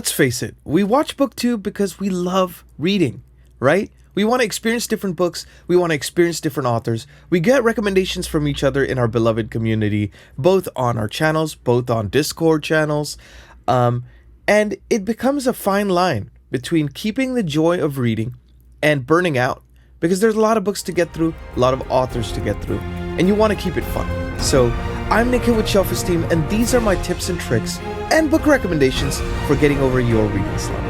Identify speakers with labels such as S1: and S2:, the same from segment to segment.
S1: Let's face it, we watch Booktube because we love reading, right? We want to experience different books, we want to experience different authors. We get recommendations from each other in our beloved community, both on our channels, both on Discord channels. And it becomes a fine line between keeping the joy of reading and burning out, because there's a lot of books to get through, a lot of authors to get through, and you want to keep it fun. So I'm Nikhil with Shelf-Esteem, and these are my tips and tricks and book recommendations for getting over your reading slump.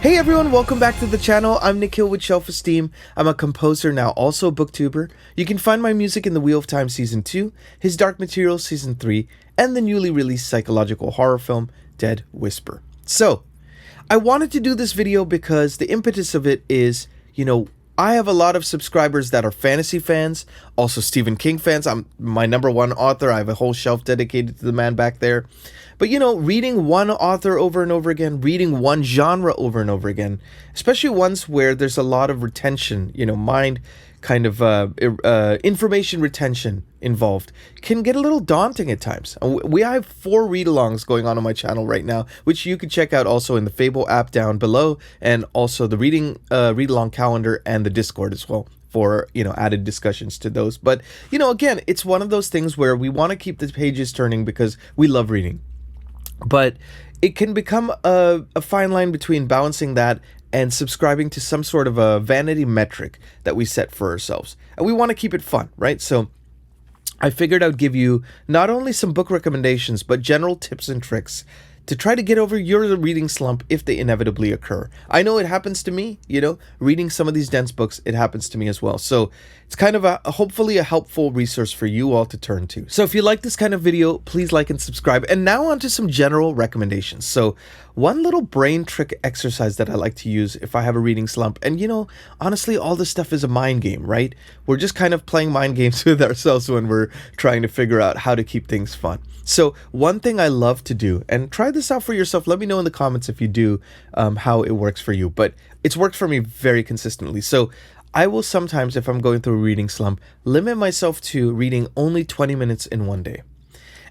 S1: Hey everyone, welcome back to the channel. I'm Nikhil with Shelf-Esteem. I'm a composer now, also a booktuber. You can find my music in The Wheel of Time Season 2, His Dark Materials Season 3, and the newly released psychological horror film, Dead Whisper. So, I wanted to do this video because the impetus of it is, I have a lot of subscribers that are fantasy fans, also Stephen King fans. I'm my #1 author. I have a whole shelf dedicated to the man back there. But reading one author over and over again, reading one genre over and over again, especially ones where there's a lot of retention, mind kind of information retention involved, can get a little daunting at times. We have 4 read-alongs going on my channel right now, which you can check out also in the FABLE app down below, and also the read-along calendar and the Discord as well, for added discussions to those. But again, it's one of those things where we want to keep the pages turning because we love reading. But it can become a fine line between balancing that and subscribing to some sort of a vanity metric that we set for ourselves. And we want to keep it fun, right? So I figured I'd give you not only some book recommendations, but general tips and tricks to try to get over your reading slump if they inevitably occur. I know it happens to me, reading some of these dense books, it happens to me as well. So it's kind of hopefully a helpful resource for you all to turn to. So if you like this kind of video, please like and subscribe. And now on to some general recommendations. So one little brain trick exercise that I like to use if I have a reading slump, and honestly, all this stuff is a mind game, right? We're just kind of playing mind games with ourselves when we're trying to figure out how to keep things fun. So one thing I love to do, and try this out for yourself, let me know in the comments if you do, how it works for you, but it's worked for me very consistently. So I will sometimes, if I'm going through a reading slump, limit myself to reading only 20 minutes in one day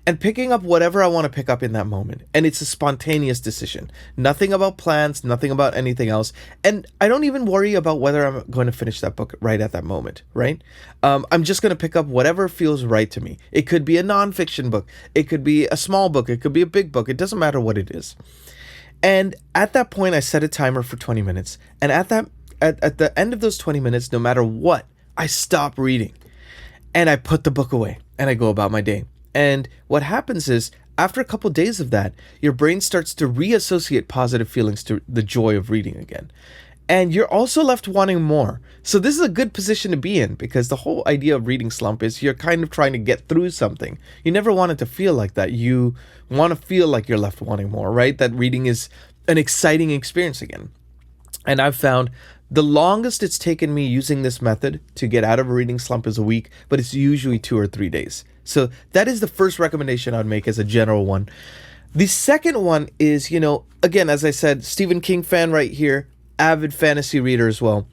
S1: and picking up whatever I want to pick up in that moment. And it's a spontaneous decision. Nothing about plans, nothing about anything else. And I don't even worry about whether I'm going to finish that book right at that moment, right? I'm just going to pick up whatever feels right to me. It could be a nonfiction book. It could be a small book. It could be a big book. It doesn't matter what it is. And at that point, I set a timer for 20 minutes. And at the end of those 20 minutes, no matter what, I stop reading. And I put the book away. And I go about my day. And what happens is, after a couple days of that, your brain starts to reassociate positive feelings to the joy of reading again. And you're also left wanting more. So this is a good position to be in, because the whole idea of reading slump is you're kind of trying to get through something. You never want it to feel like that. You want to feel like you're left wanting more, right? That reading is an exciting experience again. And I've found the longest it's taken me using this method to get out of a reading slump is a week, but it's usually 2 or 3 days. So that is the first recommendation I'd make as a general one. The second one is, again, as I said, Stephen King fan right here, avid fantasy reader as well.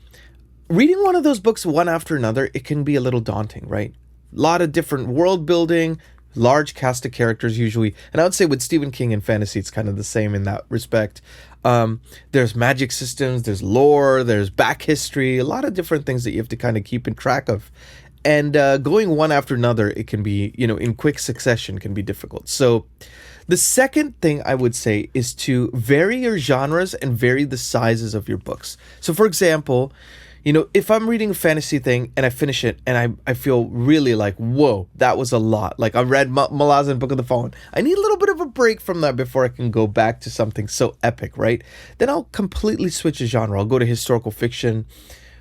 S1: Reading one of those books one after another, it can be a little daunting, right? A lot of different world building, large cast of characters usually. And I would say with Stephen King and fantasy, it's kind of the same in that respect. There's magic systems, there's lore, there's back history, a lot of different things that you have to kind of keep in track of. And going one after another, it can be, in quick succession can be difficult. So the second thing I would say is to vary your genres and vary the sizes of your books. So for example, if I'm reading a fantasy thing and I finish it and I feel really like, whoa, that was a lot. Like I read Malazan Book of the Fallen. I need a little bit of a break from that before I can go back to something so epic, right? Then I'll completely switch a genre. I'll go to historical fiction,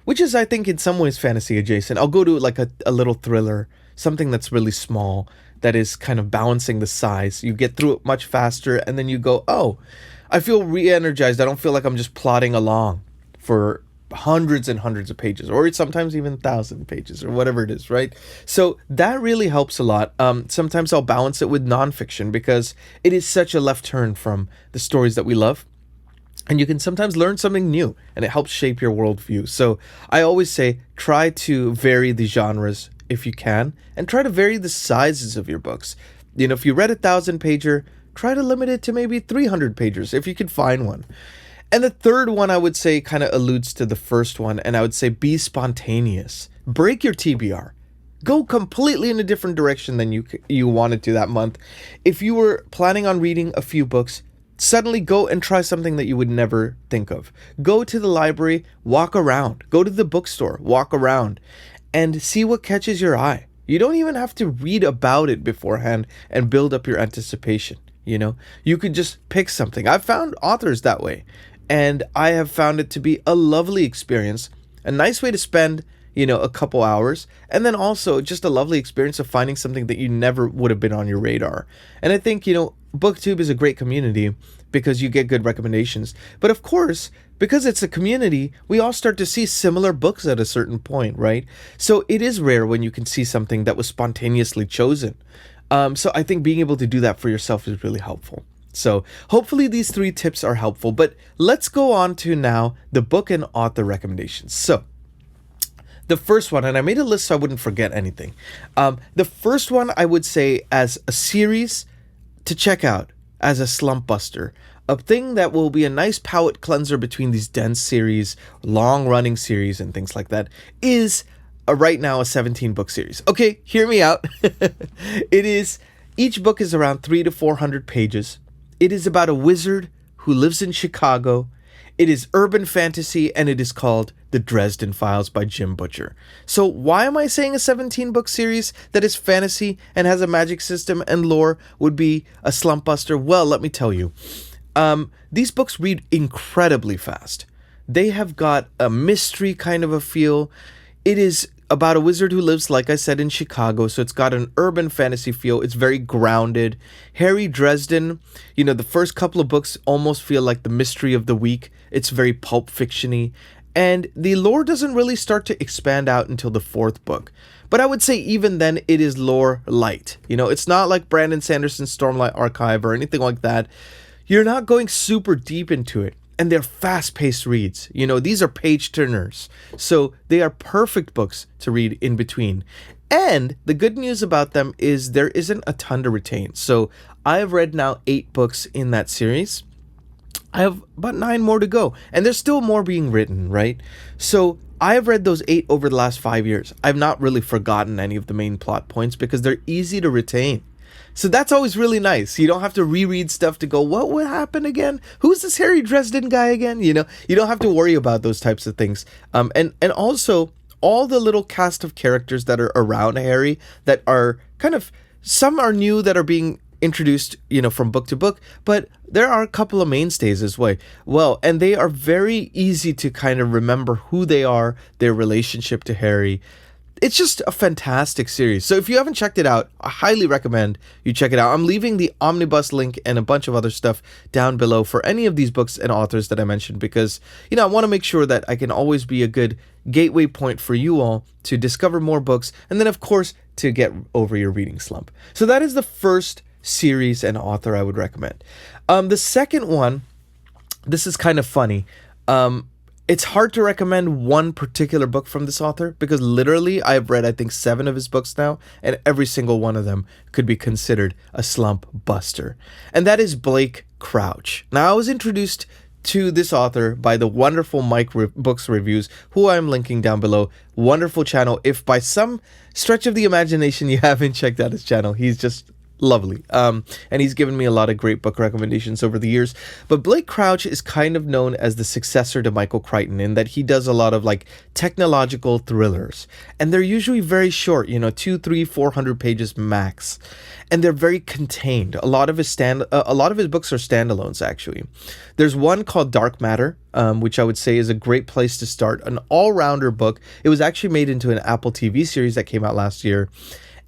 S1: which is, I think, in some ways fantasy adjacent. I'll go to like a little thriller, something that's really small, that is kind of balancing the size. You get through it much faster, and then you go, oh, I feel re-energized. I don't feel like I'm just plodding along for hundreds and hundreds of pages, or sometimes even 1,000 pages, or whatever it is, right? So that really helps a lot. Sometimes I'll balance it with nonfiction because it is such a left turn from the stories that we love. and you can sometimes learn something new, and it helps shape your worldview. So I always say try to vary the genres if you can, and try to vary the sizes of your books. If you read 1,000 pager, try to limit it to maybe 300 pages if you could find one. And the third one I would say kind of alludes to the first one, and I would say be spontaneous. Break your TBR. Go completely in a different direction than you wanted to that month. If you were planning on reading a few books, suddenly go and try something that you would never think of. Go to the library, walk around. Go to the bookstore, walk around, and see what catches your eye. You don't even have to read about it beforehand and build up your anticipation. You could just pick something. I've found authors that way, and I have found it to be a lovely experience, a nice way to spend a couple hours, and then also just a lovely experience of finding something that you never would have been on your radar. And I think, Booktube is a great community because you get good recommendations. But of course, because it's a community, we all start to see similar books at a certain point, right? So it is rare when you can see something that was spontaneously chosen. So I think being able to do that for yourself is really helpful. So hopefully these 3 tips are helpful, but let's go on to now the book and author recommendations. So the first one, and I made a list so I wouldn't forget anything. The first one I would say as a series to check out, as a slump buster, a thing that will be a nice palate cleanser between these dense series, long running series and things like that, is right now a 17-book series. Okay, hear me out. Each book is around 300 to 400 pages. It is about a wizard who lives in Chicago. It is urban fantasy, and it is called The Dresden Files by Jim Butcher. So why am I saying a 17-book series that is fantasy and has a magic system and lore would be a slump buster? Well, let me tell you. These books read incredibly fast. They have got a mystery kind of a feel. It is about a wizard who lives, like I said, in Chicago, so it's got an urban fantasy feel. It's very grounded. Harry Dresden, the first couple of books almost feel like the mystery of the week. It's very pulp fiction-y, and the lore doesn't really start to expand out until the 4th book. But I would say even then it is lore light. It's not like Brandon Sanderson's Stormlight Archive or anything like that. You're not going super deep into it. And they're fast-paced reads. These are page-turners. So they are perfect books to read in between. And the good news about them is there isn't a ton to retain. So I have read now 8 books in that series. I have about 9 more to go. And there's still more being written, right? So I have read those 8 over the last 5 years. I've not really forgotten any of the main plot points because they're easy to retain. So that's always really nice. You don't have to reread stuff to go, what would happen again? Who's this Harry Dresden guy again? You don't have to worry about those types of things. And also all the little cast of characters that are around Harry that are kind of, some are new that are being introduced, from book to book, but there are a couple of mainstays as well. And they are very easy to kind of remember who they are, their relationship to Harry. It's just a fantastic series. So if you haven't checked it out, I highly recommend you check it out. I'm leaving the omnibus link and a bunch of other stuff down below for any of these books and authors that I mentioned because, I want to make sure that I can always be a good gateway point for you all to discover more books and then, of course, to get over your reading slump. So that is the first series and author I would recommend. The second one, this is kind of funny. It's hard to recommend one particular book from this author because literally I've read, I think, 7 of his books now, and every single one of them could be considered a slump buster. And that is Blake Crouch. Now, I was introduced to this author by the wonderful Mike Books Reviews, who I'm linking down below. Wonderful channel. If by some stretch of the imagination you haven't checked out his channel, he's just lovely. And he's given me a lot of great book recommendations over the years. But Blake Crouch is kind of known as the successor to Michael Crichton in that he does a lot of technological thrillers. And they're usually very short, 200, 300, 400 pages max. And they're very contained. A lot of his books are standalones, actually. There's one called Dark Matter, which I would say is a great place to start. An all-rounder book. It was actually made into an Apple TV series that came out last year.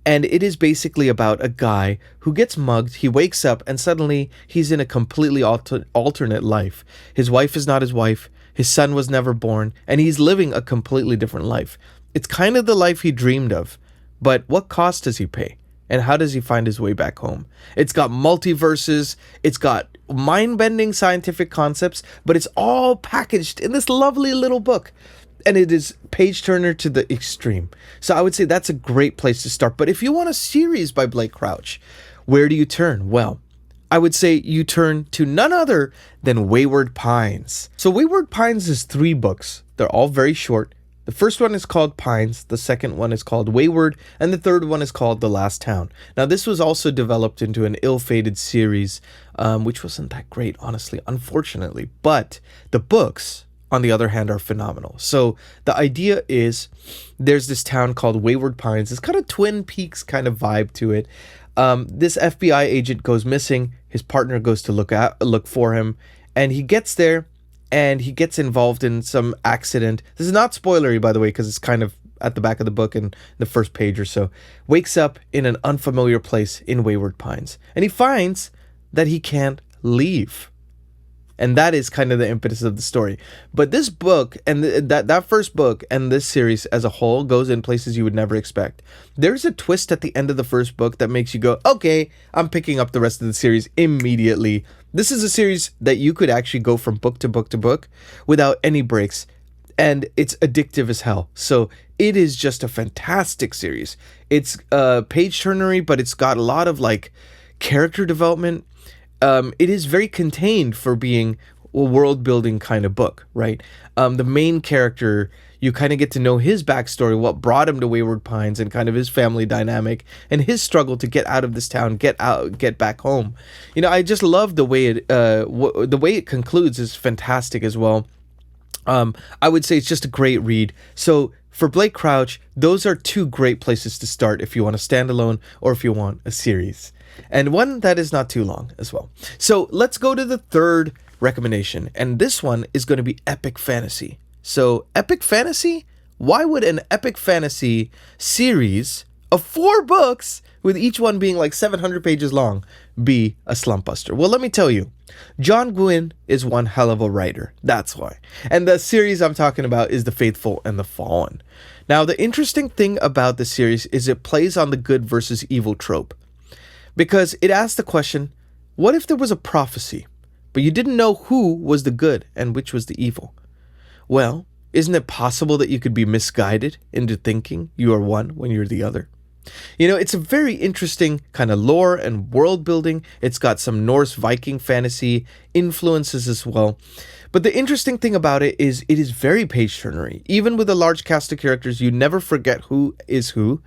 S1: And it is basically about a guy who gets mugged, he wakes up, and suddenly he's in a completely alternate life. His wife is not his wife, his son was never born, and he's living a completely different life. It's kind of the life he dreamed of, but what cost does he pay? And how does he find his way back home? It's got multiverses, it's got mind-bending scientific concepts, but it's all packaged in this lovely little book. And it is page turner to the extreme. So I would say that's a great place to start. But if you want a series by Blake Crouch, where do you turn? Well, I would say you turn to none other than Wayward Pines. So Wayward Pines is 3 books. They're all very short. The first one is called Pines, the second one is called Wayward, and the third one is called The Last Town. Now, this was also developed into an ill-fated series, which wasn't that great, honestly, unfortunately. But the books, on the other hand, are phenomenal. So the idea is there's this town called Wayward Pines. It's got a Twin Peaks kind of vibe to it. This FBI agent goes missing. His partner goes to look for him, and he gets there. And he gets involved in some accident. This is not spoilery, by the way, because it's kind of at the back of the book in the first page or so. Wakes up in an unfamiliar place in Wayward Pines. And he finds that he can't leave. And that is kind of the impetus of the story. But this book and that first book and this series as a whole goes in places you would never expect. There's a twist at the end of the first book that makes you go, okay, I'm picking up the rest of the series immediately. This is a series that you could actually go from book to book to book without any breaks. And it's addictive as hell. So it is just a fantastic series. It's page turnery, but it's got a lot of like character development. It is very contained for being a world building kind of book, right? The main character, you kind of get to know his backstory, what brought him to Wayward Pines, and kind of his family dynamic and his struggle to get out of this town, get back home. You know, I just love the way it concludes is fantastic as well. I would say it's just a great read. So for Blake Crouch, those are 2 great places to start if you want a standalone or if you want a series. And one that is not too long as well. So let's go to the third recommendation. And this one is going to be epic fantasy. So epic fantasy? Why would an epic fantasy series of 4 books, with each one being like 700 pages long, be a slump buster? Well, let me tell you. John Gwynne is one hell of a writer. That's why. And the series I'm talking about is The Faithful and the Fallen. Now, the interesting thing about the series is it plays on the good versus evil trope. Because it asks the question, what if there was a prophecy, but you didn't know who was the good and which was the evil? Well, isn't it possible that you could be misguided into thinking you are one when you're the other? You know, it's a very interesting kind of lore and world building. It's got some Norse Viking fantasy influences as well. But the interesting thing about it is very page turnery. Even with a large cast of characters, you never forget who is who.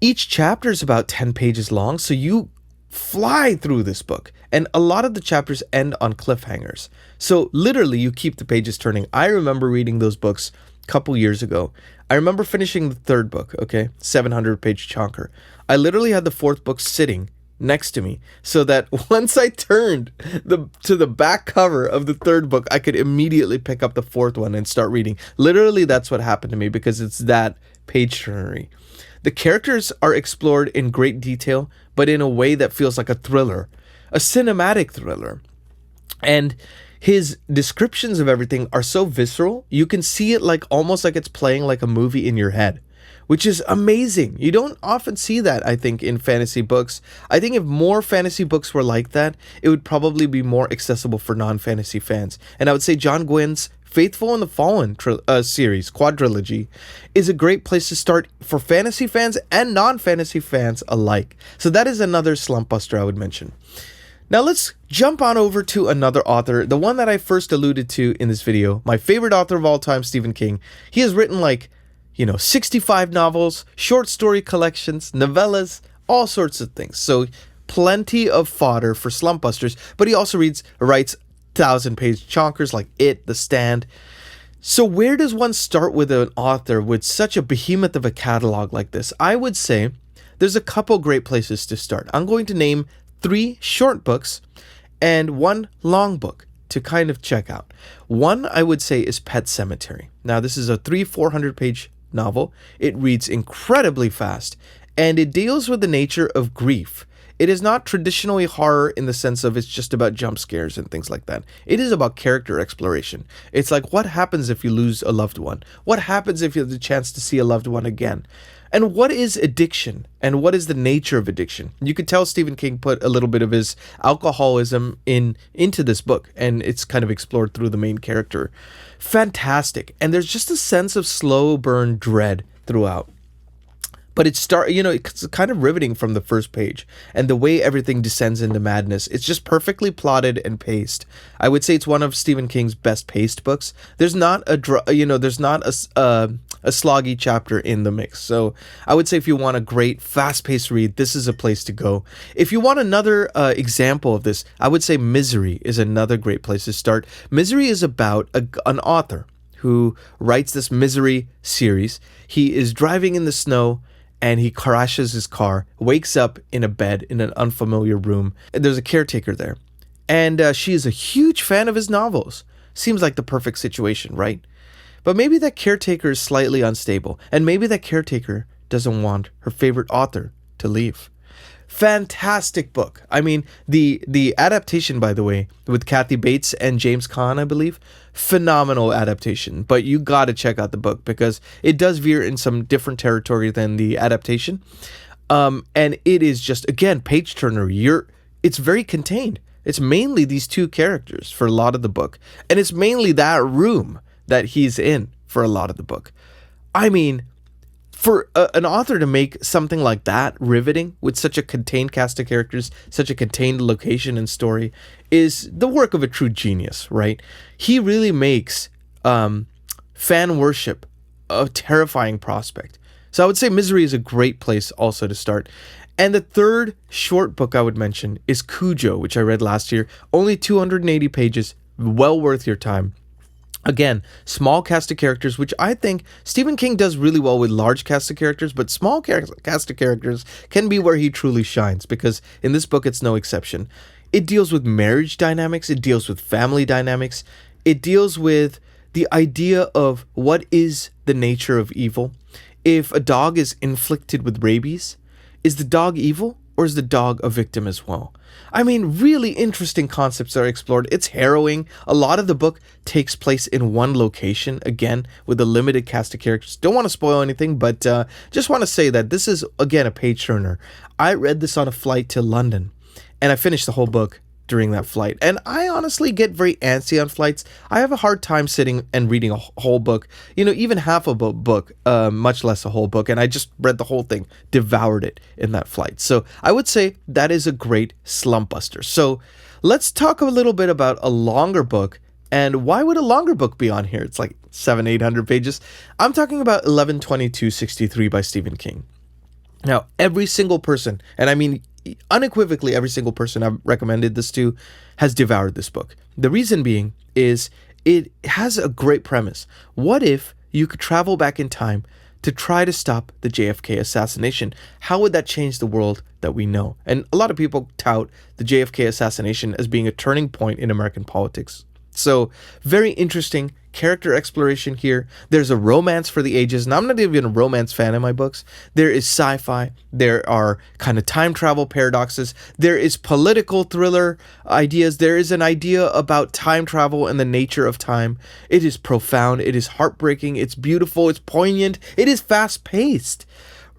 S1: Each chapter is about 10 pages long, so you fly through this book. And a lot of the chapters end on cliffhangers. So literally, you keep the pages turning. I remember reading those books a couple years ago. I remember finishing the 3rd book, okay? 700-page chonker. I literally had the 4th book sitting next to me so that once I turned to the back cover of the 3rd book, I could immediately pick up the 4th one and start reading. Literally, that's what happened to me because it's that page turnery. The characters are explored in great detail, but in a way that feels like a thriller, a cinematic thriller. And his descriptions of everything are so visceral, you can see it like almost like it's playing like a movie in your head, which is amazing. You don't often see that, I think, in fantasy books. I think if more fantasy books were like that, it would probably be more accessible for non-fantasy fans. And I would say John Gwynne's Faithful and the Fallen series, quadrilogy, is a great place to start for fantasy fans and non-fantasy fans alike. So that is another slump buster I would mention. Now let's jump on over to another author, the one that I first alluded to in this video, my favorite author of all time, Stephen King. He has written 65 novels, short story collections, novellas, all sorts of things. So plenty of fodder for slump busters, but he also writes 1,000-page chonkers like It, The Stand. So where does one start with an author with such a behemoth of a catalog like this? I would say there's a couple great places to start. I'm going to name 3 short books and 1 long book to kind of check out. One I would say is Pet Sematary. Now this is a 400-page novel. It reads incredibly fast and it deals with the nature of grief. It is not traditionally horror in the sense of it's just about jump scares and things like that. It is about character exploration. It's like, what happens if you lose a loved one? What happens if you have the chance to see a loved one again? And what is addiction? And what is the nature of addiction? You could tell Stephen King put a little bit of his alcoholism into this book, and it's kind of explored through the main character. Fantastic. And there's just a sense of slow burn dread throughout. But it's kind of riveting from the first page, and the way everything descends into madness. It's just perfectly plotted and paced. I would say it's one of Stephen King's best paced books. There's not a sloggy chapter in the mix. So I would say if you want a great fast-paced read, this is a place to go. If you want another example of this, I would say Misery is another great place to start. Misery is about an author who writes this Misery series. He is driving in the snow, and he crashes his car, wakes up in a bed in an unfamiliar room. There's a caretaker there, and she is a huge fan of his novels. Seems like the perfect situation, right? But maybe that caretaker is slightly unstable, and maybe that caretaker doesn't want her favorite author to leave. Fantastic book. I mean, the adaptation, by the way, with Kathy Bates and James Caan, I believe, phenomenal adaptation. But you got to check out the book because it does veer in some different territory than the adaptation. And it is just, again, page turner. It's very contained. It's mainly these two characters for a lot of the book, and it's mainly that room that he's in for a lot of the book. I mean, for an author to make something like that riveting with such a contained cast of characters, such a contained location and story, is the work of a true genius, right? He really makes fan worship a terrifying prospect. So I would say Misery is a great place also to start. And the third short book I would mention is Cujo, which I read last year. Only 280 pages, well worth your time. Again, small cast of characters, which I think Stephen King does really well with large cast of characters, but small cast of characters can be where he truly shines, because in this book it's no exception. It deals with marriage dynamics, it deals with family dynamics, it deals with the idea of what is the nature of evil. If a dog is inflicted with rabies, is the dog evil or is the dog a victim as well? I mean, really interesting concepts are explored. It's harrowing. A lot of the book takes place in one location, again, with a limited cast of characters. Don't want to spoil anything, but just want to say that this is, again, a page turner. I read this on a flight to London, and I finished the whole book during that flight. And I honestly get very antsy on flights. I have a hard time sitting and reading a whole book, even half of a book, much less a whole book. And I just read the whole thing, devoured it in that flight. So I would say that is a great slump buster. So let's talk a little bit about a longer book. And why would a longer book be on here? It's like 700-800 pages. I'm talking about 11/22/63 by Stephen King. Now, every single person, and I mean unequivocally every single person I've recommended this to, has devoured this book. The reason being is it has a great premise. What if you could travel back in time to try to stop the JFK assassination? How would that change the world that we know? And a lot of people tout the JFK assassination as being a turning point in American politics. So, very interesting character exploration here. There's a romance for the ages, and I'm not even a romance fan in my books. There is sci-fi. There are kind of time travel paradoxes. There is political thriller ideas. There is an idea about time travel and the nature of time. It is profound. It is heartbreaking. It's beautiful. It's poignant. It is fast-paced.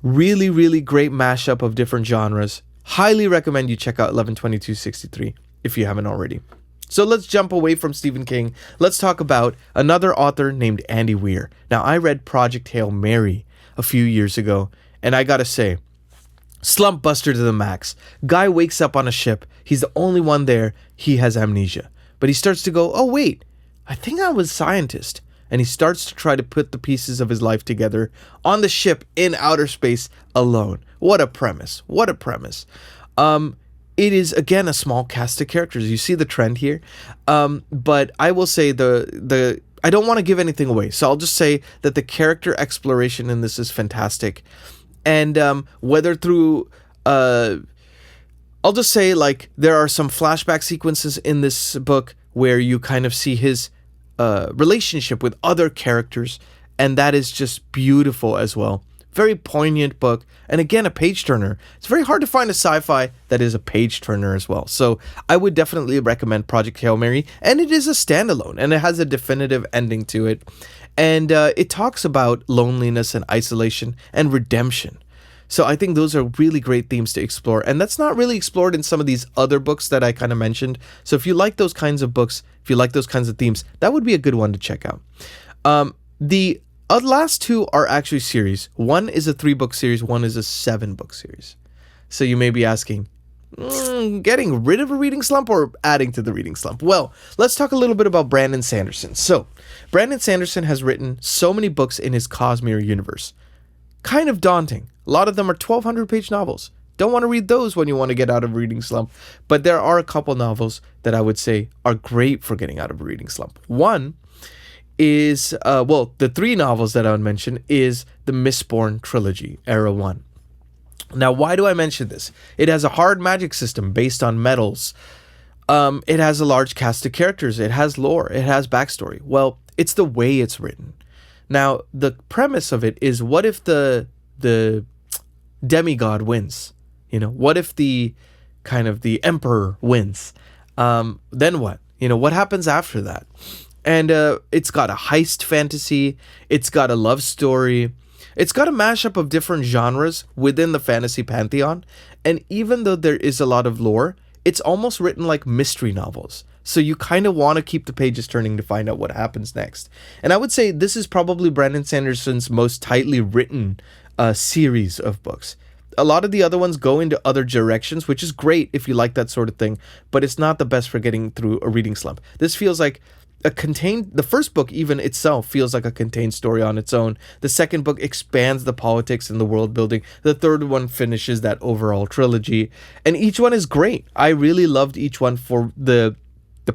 S1: Really, really great mashup of different genres. Highly recommend you check out 11/22/63 if you haven't already. So let's jump away from Stephen King. Let's talk about another author named Andy Weir. Now, I read Project Hail Mary a few years ago, and I gotta say, slump buster to the max. Guy wakes up on a ship. He's the only one there. He has amnesia. But he starts to go, oh wait, I think I was a scientist. And he starts to try to put the pieces of his life together on the ship in outer space alone. What a premise. What a premise. It is, again, a small cast of characters. You see the trend here. But I will say I don't want to give anything away. So I'll just say that the character exploration in this is fantastic. And whether through... I'll just say, like, there are some flashback sequences in this book where you kind of see his relationship with other characters. And that is just beautiful as well. Very poignant book, and again, a page turner. It's very hard to find a sci-fi that is a page turner as well. So I would definitely recommend Project Hail Mary, and it is a standalone, and it has a definitive ending to it. And it talks about loneliness and isolation and redemption. So I think those are really great themes to explore. And that's not really explored in some of these other books that I kind of mentioned. So if you like those kinds of books, if you like those kinds of themes, that would be a good one to check out. The last two are actually series. One is a 3-book series. One is a 7-book series. So you may be asking, getting rid of a reading slump or adding to the reading slump? Well, let's talk a little bit about Brandon Sanderson. So Brandon Sanderson has written so many books in his Cosmere universe. Kind of daunting. A lot of them are 1,200-page novels. Don't want to read those when you want to get out of a reading slump. But there are a couple novels that I would say are great for getting out of a reading slump. One is, the 3 novels that I would mention is the Mistborn trilogy, Era 1. Now, why do I mention this? It has a hard magic system based on metals. It has a large cast of characters. It has lore. It has backstory. Well, it's the way it's written. Now, the premise of it is, what if the demigod wins? What if the emperor wins? Then what? What happens after that? And it's got a heist fantasy. It's got a love story. It's got a mashup of different genres within the fantasy pantheon. And even though there is a lot of lore, it's almost written like mystery novels. So you kind of want to keep the pages turning to find out what happens next. And I would say this is probably Brandon Sanderson's most tightly written series of books. A lot of the other ones go into other directions, which is great if you like that sort of thing, but it's not the best for getting through a reading slump. This feels like the first book even itself feels like a contained story on its own. The second book expands the politics and the world building. The third one finishes that overall trilogy. And each one is great. I really loved each one for the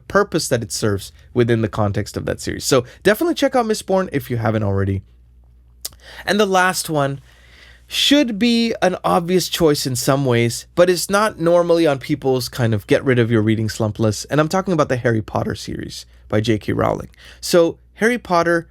S1: purpose that it serves within the context of that series. So definitely check out Mistborn if you haven't already. And the last one should be an obvious choice in some ways, but it's not normally on people's kind of get rid of your reading slump list. And I'm talking about the Harry Potter series by J.K. Rowling. So Harry Potter,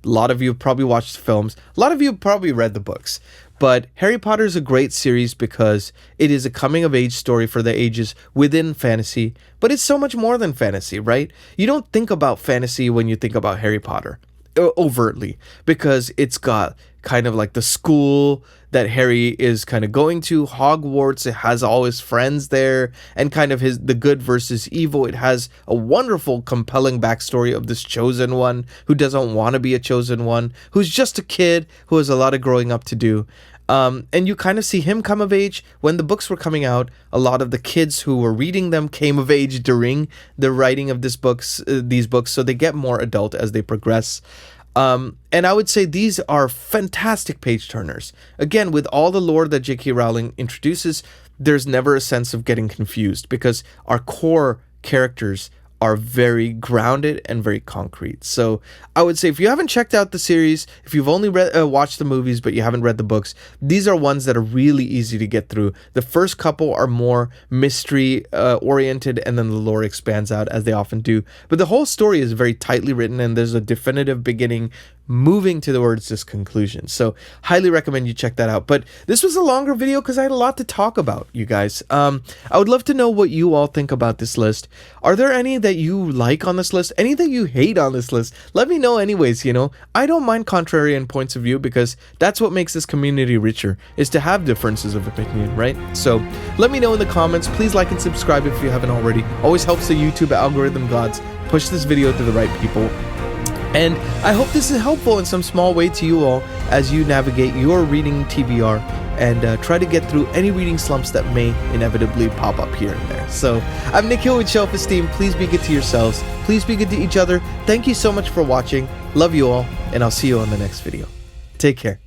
S1: a lot of you have probably watched the films. A lot of you have probably read the books. But Harry Potter is a great series because it is a coming-of-age story for the ages within fantasy. But it's so much more than fantasy, right? You don't think about fantasy when you think about Harry Potter overtly, because it's got kind of like the school that Harry is kind of going to, Hogwarts. It has all his friends there, and kind of the good versus evil. It has a wonderful, compelling backstory of this chosen one who doesn't want to be a chosen one, who's just a kid who has a lot of growing up to do. And you kind of see him come of age. When the books were coming out, a lot of the kids who were reading them came of age during the writing of these books, so they get more adult as they progress. And I would say these are fantastic page turners. Again, with all the lore that J.K. Rowling introduces, there's never a sense of getting confused because our core characters are very grounded and very concrete. So I would say if you haven't checked out the series, if you've only watched the movies but you haven't read the books, these are ones that are really easy to get through. The first couple are more mystery oriented, and then the lore expands out as they often do. But the whole story is very tightly written, and there's a definitive beginning moving towards this conclusion. So highly recommend you check that out. But this was a longer video because I had a lot to talk about, you guys. I would love to know what you all think about this list. Are there any that you like on this list? Any that you hate on this list? Let me know anyways, I don't mind contrarian points of view because that's what makes this community richer, is to have differences of opinion, right? So let me know in the comments. Please like and subscribe if you haven't already. Always helps the YouTube algorithm gods push this video to the right people. And I hope this is helpful in some small way to you all as you navigate your reading TBR and try to get through any reading slumps that may inevitably pop up here and there. So I'm Nick Hill with Shelf-Esteem. Please be good to yourselves. Please be good to each other. Thank you so much for watching. Love you all, and I'll see you on the next video. Take care.